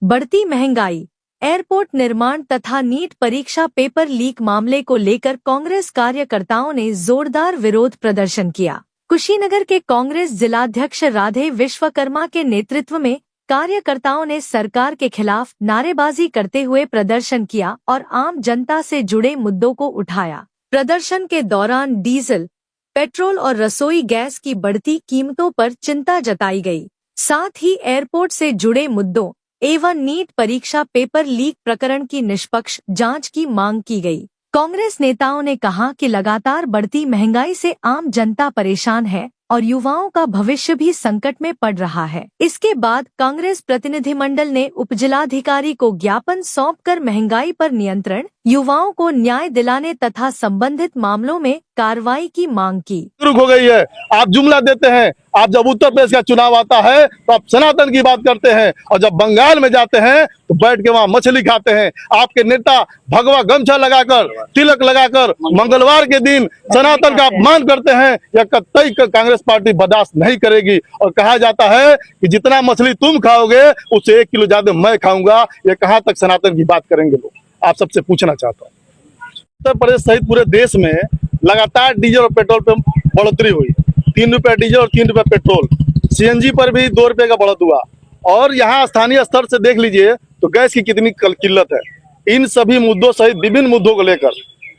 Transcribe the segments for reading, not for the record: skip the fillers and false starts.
बढ़ती महंगाई, एयरपोर्ट निर्माण तथा नीट परीक्षा पेपर लीक मामले को लेकर कांग्रेस कार्यकर्ताओं ने जोरदार विरोध प्रदर्शन किया। कुशीनगर के कांग्रेस जिलाध्यक्ष राधे विश्वकर्मा के नेतृत्व में कार्यकर्ताओं ने सरकार के खिलाफ नारेबाजी करते हुए प्रदर्शन किया और आम जनता से जुड़े मुद्दों को उठाया। प्रदर्शन के दौरान डीजल, पेट्रोल और रसोई गैस की बढ़ती कीमतों पर चिंता जताई गई। साथ ही एयरपोर्ट से जुड़े मुद्दों एवं नीट परीक्षा पेपर लीक प्रकरण की निष्पक्ष जांच की मांग की गई। कांग्रेस नेताओं ने कहा कि लगातार बढ़ती महंगाई से आम जनता परेशान है और युवाओं का भविष्य भी संकट में पड़ रहा है। इसके बाद कांग्रेस प्रतिनिधिमंडल ने उपजिलाधिकारी को ज्ञापन सौंपकर महंगाई पर नियंत्रण, युवाओं को न्याय दिलाने तथा संबंधित मामलों में कार्रवाई की मांग की। शुरू हो गई है। आप जुमला देते हैं, आप जब उत्तर प्रदेश का चुनाव आता है तो आप सनातन की बात करते हैं और जब बंगाल में जाते हैं तो बैठ के वहाँ मछली खाते हैं। आपके नेता भगवा गमछा लगाकर, तिलक लगाकर मंगलवार के दिन सनातन का अपमान करते हैं। यह कतई कांग्रेस पार्टी बर्दाश्त नहीं करेगी और कहा जाता है कि जितना मछली तुम खाओगे उससे 1 किलो ज्यादा मैं खाऊंगा। ये कहाँ तक सनातन की बात करेंगे लोग? आप सबसे पूछना चाहता हूँ। उत्तर प्रदेश सहित पूरे देश में लगातार डीजल और पेट्रोल पे बढ़ोतरी हुई। 3 रुपए डीजल और 3 रुपए पेट्रोल। सीएनजी पर भी 2 रुपए का बढ़त हुआ। और यहाँ स्थानीय स्तर से देख लीजिए तो गैस की कितनी किल्लत है। इन सभी मुद्दों सहित विभिन्न मुद्दों को लेकर,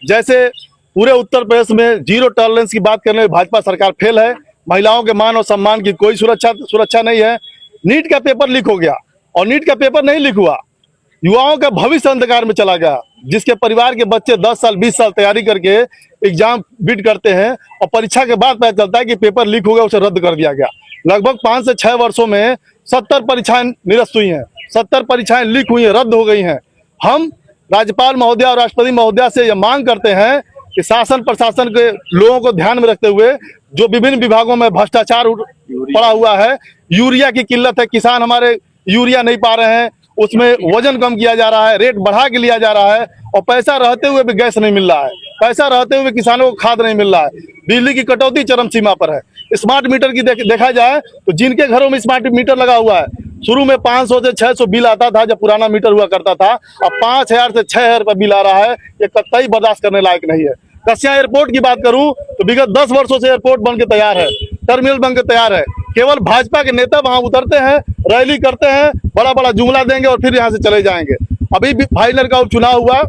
जैसे पूरे उत्तर प्रदेश में जीरो टॉलरेंस की बात करने में भाजपा सरकार फेल है। महिलाओं के मान और सम्मान की कोई सुरक्षा नहीं है। नीट का पेपर लीक हो गया और नीट का पेपर नहीं लीक हुआ, युवाओं का भविष्य अंधकार में चला गया। जिसके परिवार के बच्चे 10 साल 20 साल तैयारी करके एग्जाम बीट करते हैं और परीक्षा के बाद पता चलता है कि पेपर लीक हो गया, उसे रद्द कर दिया गया। लगभग 5 से 6 वर्षों में 70 परीक्षाएं निरस्त हुई हैं, 70 परीक्षाएं लीक हुई हैं, रद्द हो गई हैं। हम राज्यपाल महोदया और राष्ट्रपति महोदया से यह मांग करते हैं कि शासन प्रशासन के लोगों को ध्यान में रखते हुए जो विभिन्न विभागों में भ्रष्टाचार पड़ा हुआ है, यूरिया की किल्लत है, किसान हमारे यूरिया नहीं पा रहे हैं, उसमें वजन कम किया जा रहा है, रेट बढ़ा के लिया जा रहा है और पैसा रहते हुए भी गैस नहीं मिल रहा है, पैसा रहते हुए किसानों को खाद नहीं मिल रहा है, बिजली की कटौती चरम सीमा पर है। स्मार्ट मीटर की देखा जाए तो जिनके घरों में स्मार्ट मीटर लगा हुआ है, शुरू में 500 से 600 बिल आता था जब पुराना मीटर हुआ करता था, अब 5000 से 6000 रुपये बिल आ रहा है। ये कतई बर्दाश्त करने लायक नहीं है। कसिया एयरपोर्ट की बात करूं तो विगत 10 वर्षों से एयरपोर्ट बन के तैयार है, टर्मिनल बन के तैयार है। केवल भाजपा के नेता वहां उतरते हैं, रैली करते हैं, बड़ा बड़ा जुमला देंगे और फिर यहाँ से चले जाएंगे। अभी भी फाइनल का चुनाव हुआ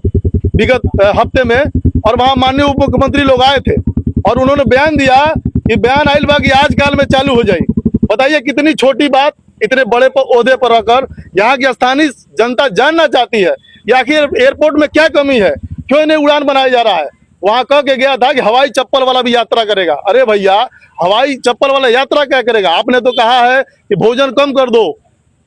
विगत हफ्ते में और वहां माननीय उप मुख्यमंत्री लोग आए थे और उन्होंने बयान दिया कि बयान आइल बा कि आज काल में चालू हो जाए। बताइए कितनी छोटी बात इतने बड़े ओहदे पर रहकर यहाँ की स्थानीय जनता जानना चाहती है कि आखिर एयरपोर्ट में क्या कमी है, क्यों इन्हें उड़ान बनाया जा रहा है। वहां कह के गया था कि हवाई चप्पल वाला भी यात्रा करेगा। अरे भैया, हवाई चप्पल वाला यात्रा क्या करेगा? आपने तो कहा है कि भोजन कम कर दो,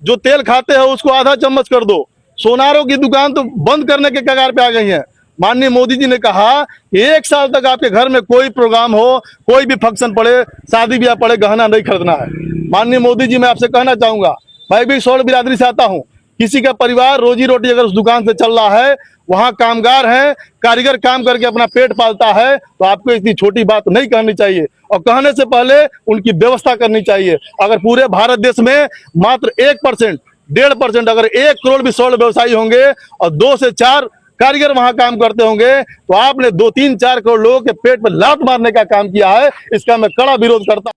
जो तेल खाते हैं उसको आधा चम्मच कर दो। सोनारों की दुकान तो बंद करने के कगार पे आ गई है। माननीय मोदी जी ने कहा कि 1 साल तक आपके घर में कोई प्रोग्राम हो, कोई भी फंक्शन पड़े, शादी ब्याह पड़े, गहना नहीं खरीदना है। माननीय मोदी जी, मैं आपसे कहना चाहूंगा, मैं भी सौड़ बिरादरी से आता हूँ। किसी का परिवार रोजी रोटी अगर उस दुकान से चल रहा है, वहाँ कामगार हैं, कारीगर काम करके अपना पेट पालता है, तो आपको इतनी छोटी बात नहीं कहनी चाहिए और कहने से पहले उनकी व्यवस्था करनी चाहिए। अगर पूरे भारत देश में मात्र 1%, 1.5% अगर 1 करोड़ भी सौड़ व्यवसायी होंगे और 2 से 4 कारीगर वहां काम करते होंगे तो आपने 2, 3, 4 करोड़ लोगों के पेट पर लात मारने का काम किया है। इसका मैं कड़ा विरोध करता हूं।